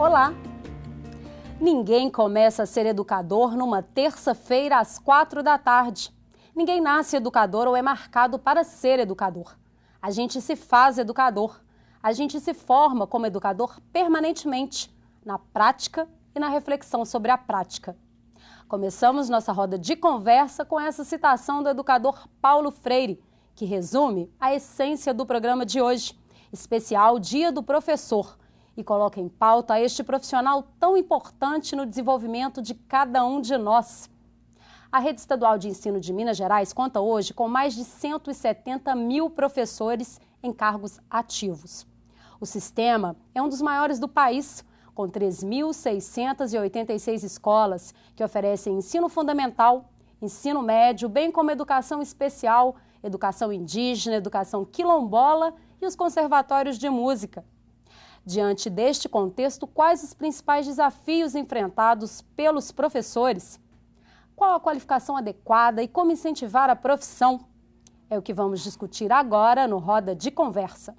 Olá! Ninguém começa a ser educador numa terça-feira às 4 da tarde. Ninguém nasce educador ou é marcado para ser educador. A gente se faz educador. A gente se forma como educador permanentemente, na prática e na reflexão sobre a prática. Começamos nossa roda de conversa com essa citação do educador Paulo Freire, que resume a essência do programa de hoje, especial Dia do Professor, e coloca em pauta este profissional tão importante no desenvolvimento de cada um de nós. A Rede Estadual de Ensino de Minas Gerais conta hoje com mais de 170 mil professores em cargos ativos. O sistema é um dos maiores do país, com 3.686 escolas que oferecem ensino fundamental, ensino médio, bem como educação especial, educação indígena, educação quilombola e os conservatórios de música. Diante deste contexto, quais os principais desafios enfrentados pelos professores? Qual a qualificação adequada e como incentivar a profissão? É o que vamos discutir agora no Roda de Conversa.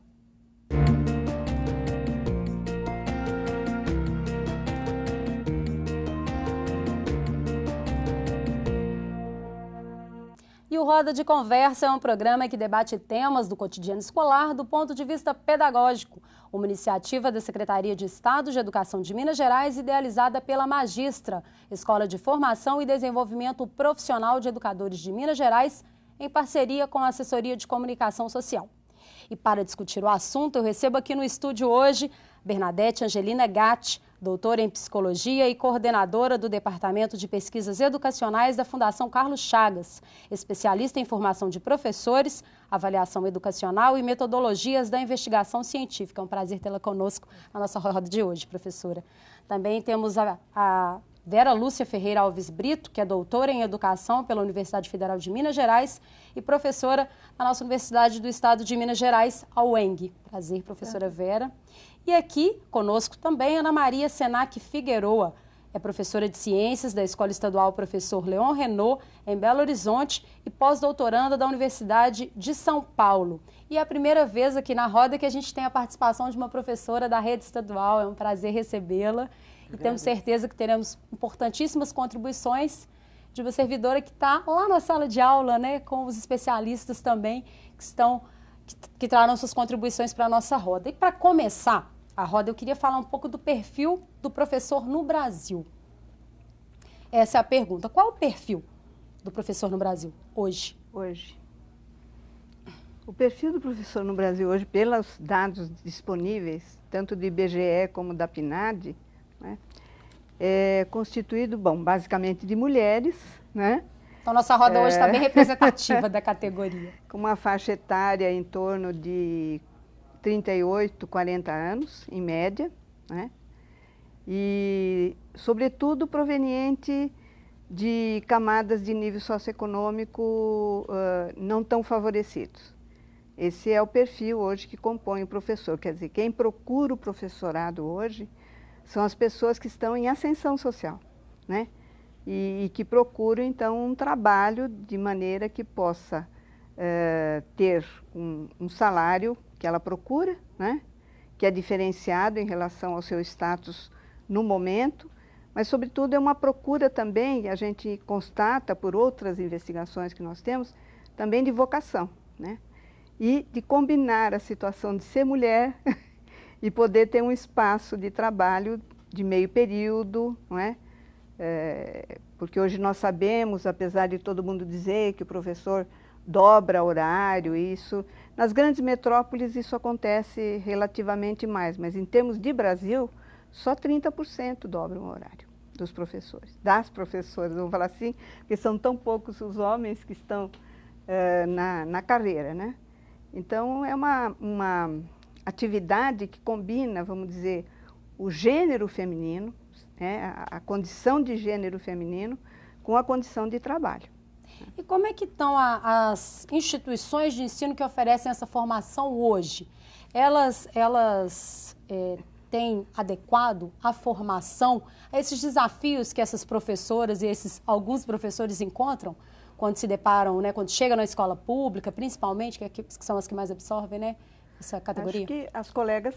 E o Roda de Conversa é um programa que debate temas do cotidiano escolar do ponto de vista pedagógico, uma iniciativa da Secretaria de Estado de Educação de Minas Gerais, idealizada pela Magistra, Escola de Formação e Desenvolvimento Profissional de Educadores de Minas Gerais, em parceria com a Assessoria de Comunicação Social. E para discutir o assunto, eu recebo aqui no estúdio hoje Bernadette Angelina Gatti, doutora em Psicologia e coordenadora do Departamento de Pesquisas Educacionais da Fundação Carlos Chagas, especialista em formação de professores, avaliação educacional e metodologias da investigação científica. É um prazer tê-la conosco na nossa roda de hoje, professora. Também temos a Vera Lúcia Ferreira Alves Brito, que é doutora em Educação pela Universidade Federal de Minas Gerais e professora na nossa Universidade do Estado de Minas Gerais, a UENG. Prazer, professora Vera. E aqui conosco também Ana Maria Senac Figueroa, é professora de Ciências da Escola Estadual Professor Leon Renault, em Belo Horizonte, e pós-doutoranda da Universidade de São Paulo. E é a primeira vez aqui na roda que a gente tem a participação de uma professora da rede estadual, é um prazer recebê-la. E temos certeza que teremos importantíssimas contribuições de uma servidora que está lá na sala de aula, né, com os especialistas também que trarão suas contribuições para a nossa roda. E para começar a roda, eu queria falar um pouco do perfil do professor no Brasil. Essa é a pergunta. Qual é o perfil do professor no Brasil hoje? O perfil do professor no Brasil hoje, pelos dados disponíveis, tanto do IBGE como da PNAD, né, é constituído, basicamente de mulheres, né? Então, nossa roda hoje está bem representativa da categoria. Com uma faixa etária em torno de 38, 40 anos, em média, né? E, sobretudo, proveniente de camadas de nível socioeconômico não tão favorecidos. Esse é o perfil hoje que compõe o professor. Quer dizer, quem procura o professorado hoje são as pessoas que estão em ascensão social, né? E que procuram, então, um trabalho de maneira que possa ter um salário que ela procura, né? Que é diferenciado em relação ao seu status no momento, mas, sobretudo, é uma procura também, e a gente constata por outras investigações que nós temos, também de vocação, né? E de combinar a situação de ser mulher e poder ter um espaço de trabalho de meio período, não é? Porque hoje nós sabemos, apesar de todo mundo dizer que o professor dobra horário, nas grandes metrópoles isso acontece relativamente mais, mas em termos de Brasil, só 30% dobram o horário dos professores, das professoras, vamos falar assim, porque são tão poucos os homens que estão na carreira, né? Então, é uma atividade que combina, vamos dizer, o gênero feminino, né, a condição de gênero feminino com a condição de trabalho. E como é que estão as instituições de ensino que oferecem essa formação hoje? Elas têm adequado a formação a esses desafios que essas professoras e alguns professores encontram quando se deparam, né, quando chegam na escola pública, principalmente, que são as que mais absorvem, né, essa categoria? Acho que as colegas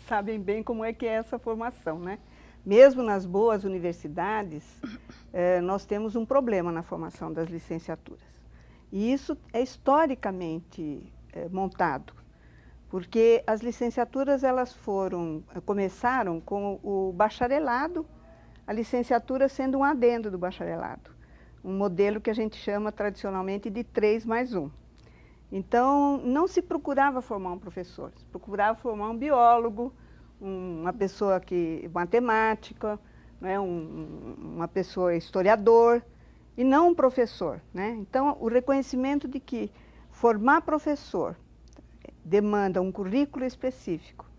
sabem bem como é que é essa formação, né? Mesmo nas boas universidades, nós temos um problema na formação das licenciaturas. E isso é historicamente montado, porque as licenciaturas elas começaram com o bacharelado, a licenciatura sendo um adendo do bacharelado, um modelo que a gente chama tradicionalmente de 3+1. Então, não se procurava formar um professor, se procurava formar um biólogo, uma pessoa matemática, né, uma pessoa historiador, e não um professor, né? Então, o reconhecimento de que formar professor demanda um currículo específico,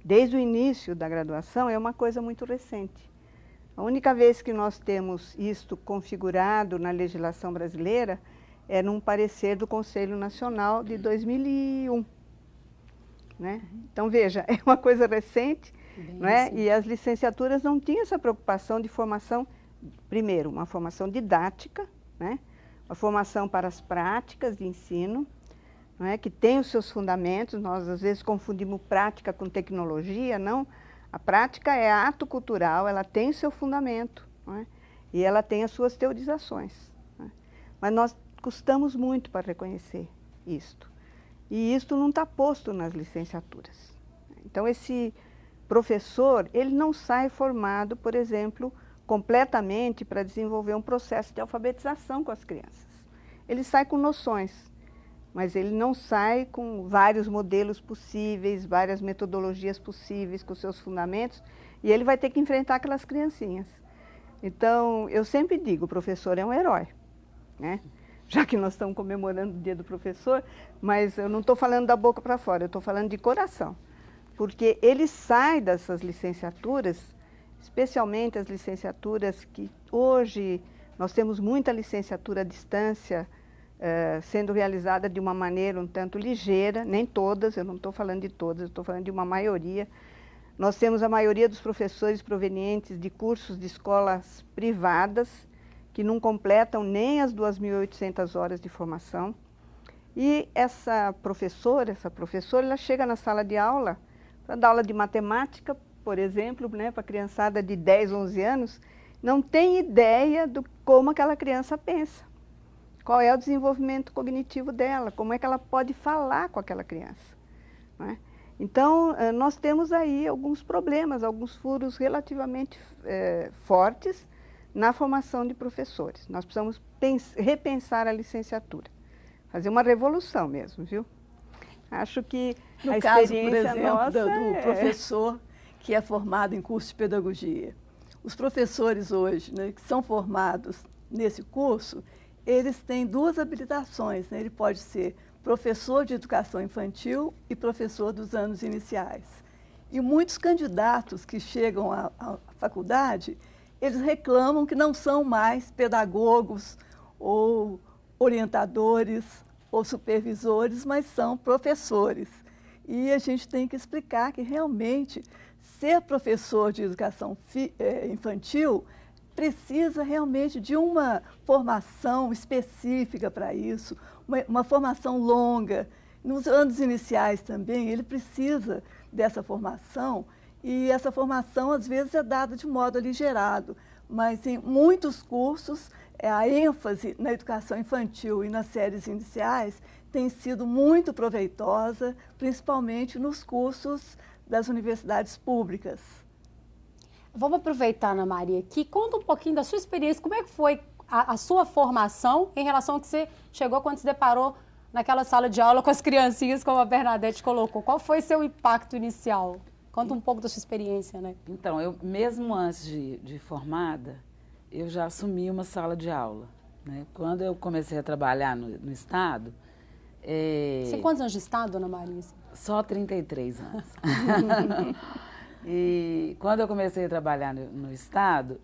desde o início da graduação, é uma coisa muito recente. A única vez que nós temos isto configurado na legislação brasileira é num parecer do Conselho Nacional de 2001. Né? Então, veja, é uma coisa recente, não é? E as licenciaturas não tinham essa preocupação de formação, primeiro, uma formação didática, né? Uma formação para as práticas de ensino, não é? Que tem os seus fundamentos. Nós, às vezes, confundimos prática com tecnologia, não. A prática é ato cultural, ela tem o seu fundamento, não é? E ela tem as suas teorizações. Não é? Mas nós custamos muito para reconhecer isto. E isto não está posto nas licenciaturas. Então, esse professor, ele não sai formado, por exemplo, completamente para desenvolver um processo de alfabetização com as crianças. Ele sai com noções, mas ele não sai com vários modelos possíveis, várias metodologias possíveis, com seus fundamentos, e ele vai ter que enfrentar aquelas criancinhas. Então, eu sempre digo, o professor é um herói, né? Já que nós estamos comemorando o Dia do Professor, mas eu não estou falando da boca para fora, eu estou falando de coração. Porque ele sai dessas licenciaturas, especialmente as licenciaturas que hoje nós temos muita licenciatura à distância, sendo realizada de uma maneira um tanto ligeira, nem todas, eu não estou falando de todas, eu estou falando de uma maioria. Nós temos a maioria dos professores provenientes de cursos de escolas privadas, que não completam nem as 2.800 horas de formação. E essa professora, ela chega na sala de aula, para dar aula de matemática, por exemplo, né, para a criançada de 10, 11 anos, não tem ideia de como aquela criança pensa. Qual é o desenvolvimento cognitivo dela, como é que ela pode falar com aquela criança. Né? Então, nós temos aí alguns problemas, alguns furos relativamente fortes, na formação de professores. Nós precisamos repensar a licenciatura, fazer uma revolução mesmo, viu? Acho que no a caso, experiência por exemplo, nossa do professor que é formado em curso de pedagogia. Os professores hoje, né, que são formados nesse curso, eles têm duas habilitações, né? Ele pode ser professor de educação infantil e professor dos anos iniciais. E muitos candidatos que chegam à faculdade, eles reclamam que não são mais pedagogos ou orientadores ou supervisores, mas são professores. E a gente tem que explicar que realmente ser professor de educação infantil precisa realmente de uma formação específica para isso, uma formação longa. Nos anos iniciais também, ele precisa dessa formação. E essa formação, às vezes, é dada de modo aligerado, mas em muitos cursos, a ênfase na educação infantil e nas séries iniciais tem sido muito proveitosa, principalmente nos cursos das universidades públicas. Vamos aproveitar, Ana Maria, que conta um pouquinho da sua experiência, como é que foi a sua formação em relação ao que você chegou quando se deparou naquela sala de aula com as criancinhas, como a Bernadette colocou. Qual foi seu impacto inicial? Conta um pouco da sua experiência, né? Então, eu mesmo antes de formada, eu já assumi uma sala de aula. Né? Quando eu comecei a trabalhar no Estado... Você tem quantos anos de Estado, Ana Maria? Só 33 anos. E quando eu comecei a trabalhar no Estado,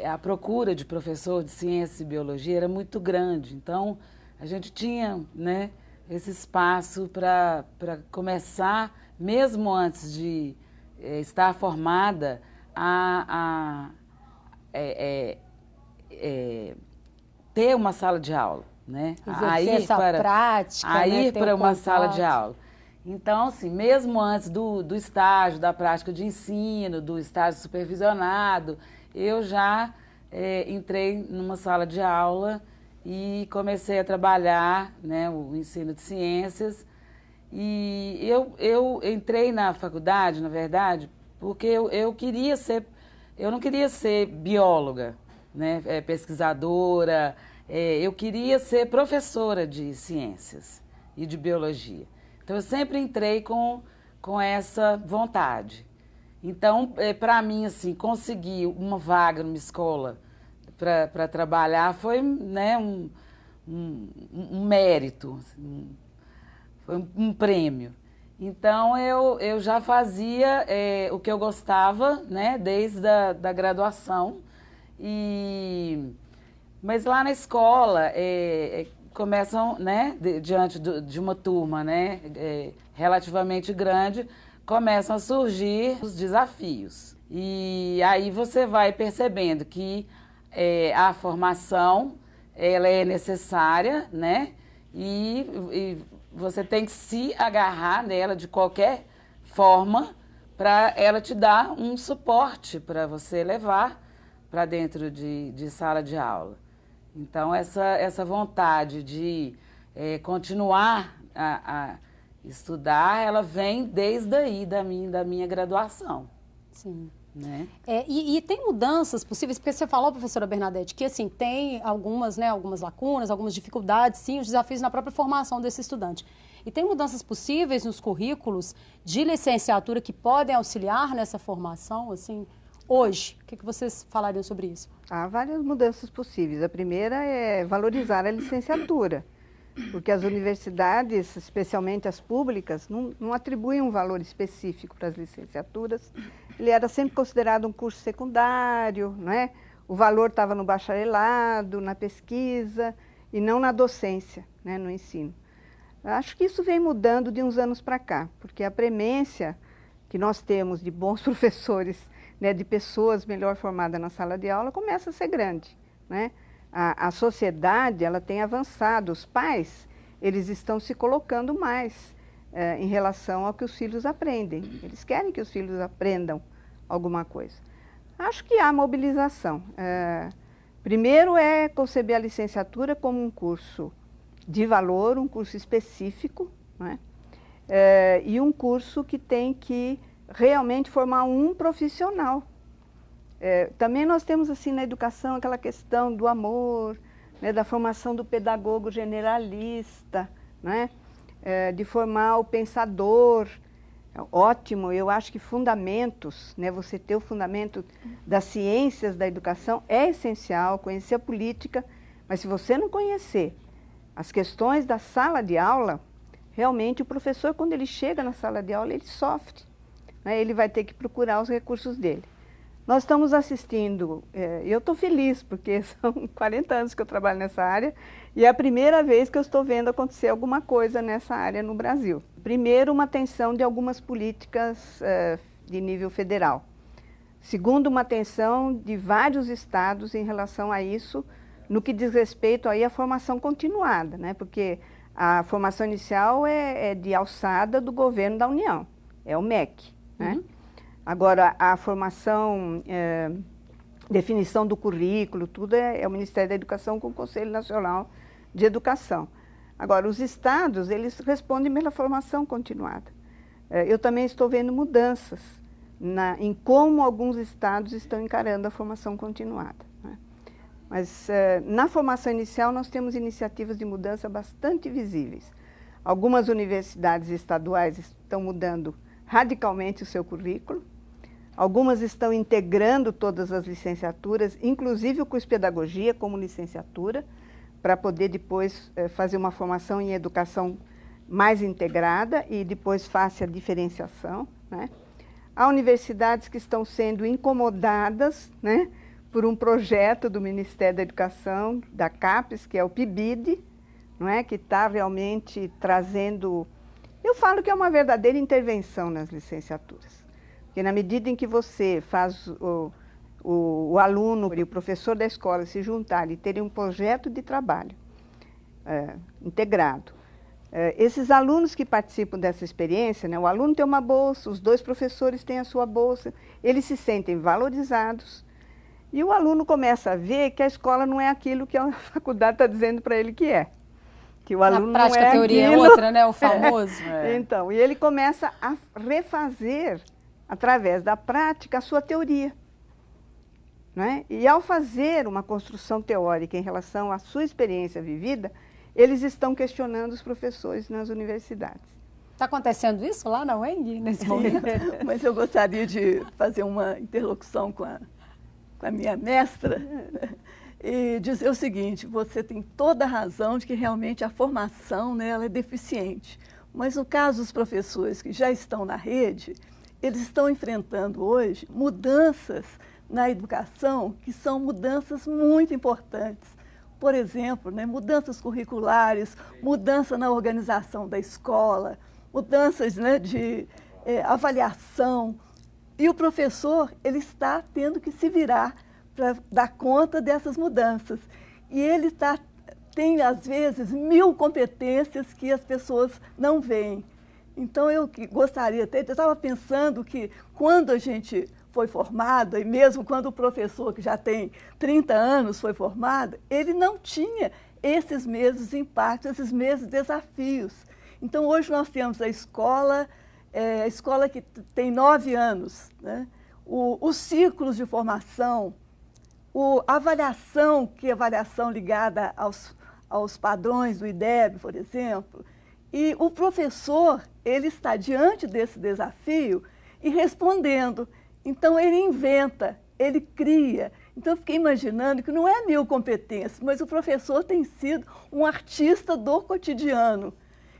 a procura de professor de ciência e biologia era muito grande. Então, a gente tinha, né, esse espaço para começar, mesmo antes de estar formada, ter uma sala de aula, né? A ir para uma sala de aula. Então, assim, mesmo antes do estágio, da prática de ensino, do estágio supervisionado, eu já entrei numa sala de aula e comecei a trabalhar, né, o ensino de ciências. E eu entrei na faculdade, na verdade, porque eu não queria ser bióloga, né, pesquisadora, eu queria ser professora de ciências e de biologia. Então, eu sempre entrei com essa vontade. Então, para mim, assim, conseguir uma vaga numa escola para trabalhar foi, né, um mérito, assim, foi um prêmio. Então, eu já fazia o que eu gostava, né, desde da graduação. Mas lá na escola, começam, né, diante de uma turma, né, relativamente grande, começam a surgir os desafios. E aí você vai percebendo que a formação ela é necessária, né, e você tem que se agarrar nela de qualquer forma para ela te dar um suporte para você levar para dentro de sala de aula. Então, essa vontade de continuar a estudar, ela vem desde aí, da minha graduação. Sim. Né? E tem mudanças possíveis, porque você falou, professora Bernadette, que assim, tem algumas lacunas, algumas dificuldades, sim, os desafios na própria formação desse estudante. E tem mudanças possíveis nos currículos de licenciatura que podem auxiliar nessa formação, assim, hoje? O que vocês falariam sobre isso? Há várias mudanças possíveis. A primeira é valorizar a licenciatura, porque as universidades, especialmente as públicas, não atribuem um valor específico para as licenciaturas. Ele era sempre considerado um curso secundário, não é? O valor estava no bacharelado, na pesquisa e não na docência, né, no ensino. Acho que isso vem mudando de uns anos para cá, porque a premência que nós temos de bons professores, né, de pessoas melhor formadas na sala de aula, começa a ser grande, né? A sociedade, ela tem avançado, os pais, eles estão se colocando mais em relação ao que os filhos aprendem. Eles querem que os filhos aprendam alguma coisa. Acho que há mobilização. Primeiro é conceber a licenciatura como um curso de valor, um curso específico, né? E um curso que tem que realmente formar um profissional. Também nós temos assim na educação aquela questão do amor, né, da formação do pedagogo generalista, né, de formar o pensador. Ótimo, eu acho que fundamentos, né, você ter o fundamento das ciências da educação é essencial, conhecer a política, mas se você não conhecer as questões da sala de aula, realmente o professor, quando ele chega na sala de aula, ele sofre, né, ele vai ter que procurar os recursos dele. Nós estamos assistindo, eu estou feliz, porque são 40 anos que eu trabalho nessa área e é a primeira vez que eu estou vendo acontecer alguma coisa nessa área no Brasil. Primeiro, uma atenção de algumas políticas de nível federal. Segundo, uma atenção de vários estados em relação a isso, no que diz respeito aí à formação continuada, né? Porque a formação inicial é de alçada do governo da União, é o MEC, né? Uhum. Agora, a formação, definição do currículo, tudo é o Ministério da Educação com o Conselho Nacional de Educação. Agora, os estados, eles respondem pela formação continuada. Eu também estou vendo mudanças em como alguns estados estão encarando a formação continuada, né? Mas, na formação inicial, nós temos iniciativas de mudança bastante visíveis. Algumas universidades estaduais estão mudando radicalmente o seu currículo. Algumas estão integrando todas as licenciaturas, inclusive o curso de pedagogia como licenciatura, para poder depois fazer uma formação em educação mais integrada e depois faça a diferenciação, né? Há universidades que estão sendo incomodadas, né, por um projeto do Ministério da Educação, da CAPES, que é o PIBID, não é, que está realmente trazendo... Eu falo que é uma verdadeira intervenção nas licenciaturas. Porque na medida em que você faz o aluno e o professor da escola se juntarem e terem um projeto de trabalho integrado, Esses alunos que participam dessa experiência, né, o aluno tem uma bolsa, os 2 professores têm a sua bolsa, eles se sentem valorizados e o aluno começa a ver que a escola não é aquilo que a faculdade está dizendo para ele que é. Que o aluno Na prática, não é a teoria aquilo. é outra, né? O famoso. Então, e ele começa a refazer, através da prática, a sua teoria. Né? E ao fazer uma construção teórica em relação à sua experiência vivida, eles estão questionando os professores nas universidades. Está acontecendo isso lá na UENG, nesse momento? Mas eu gostaria de fazer uma interlocução com a minha mestra e dizer o seguinte: você tem toda a razão de que realmente a formação, né, ela é deficiente. Mas no caso dos professores que já estão na rede, eles estão enfrentando hoje mudanças na educação que são mudanças muito importantes. Por exemplo, né, mudanças curriculares, mudança na organização da escola, mudanças, né, de avaliação. E o professor, ele está tendo que se virar para dar conta dessas mudanças. E ele tem, às vezes, 1000 competências que as pessoas não veem. Então, eu gostaria, eu estava pensando que quando a gente foi formado, e mesmo quando o professor que já tem 30 anos foi formado, ele não tinha esses mesmos impactos, esses mesmos desafios. Então, hoje nós temos a escola que tem 9 anos, né? Os ciclos de formação, a avaliação, que é avaliação ligada aos padrões do IDEB, por exemplo, e o professor, ele está diante desse desafio e respondendo. Então, ele inventa, ele cria. Então, eu fiquei imaginando que não é 1000 competências, mas o professor tem sido um artista do cotidiano.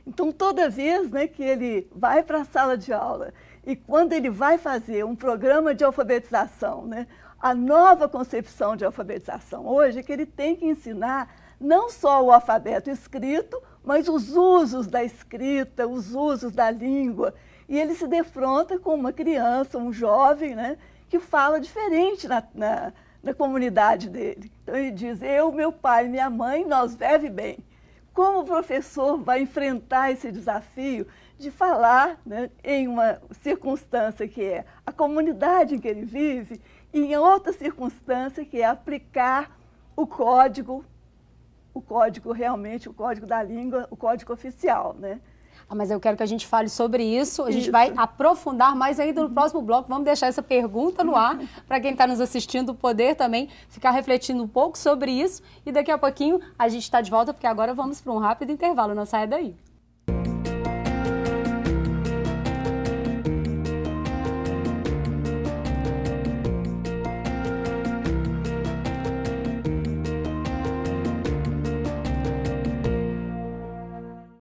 Então, toda vez, né, que ele vai para a sala de aula e quando ele vai fazer um programa de alfabetização, né, a nova concepção de alfabetização hoje é que ele tem que ensinar não só o alfabeto escrito, mas os usos da escrita, os usos da língua. E ele se defronta com uma criança, um jovem, né, que fala diferente na comunidade dele. Então ele diz: eu, meu pai, minha mãe, nós vive bem. Como o professor vai enfrentar esse desafio de falar, né, em uma circunstância que é a comunidade em que ele vive e em outra circunstância que é aplicar o código realmente, o código da língua, o código oficial, né? Mas eu quero que a gente fale sobre isso. A gente vai aprofundar mais ainda no próximo bloco. Vamos deixar essa pergunta no ar para quem está nos assistindo poder também ficar refletindo um pouco sobre isso. E daqui a pouquinho a gente está de volta, porque agora vamos para um rápido intervalo. Não saia daí.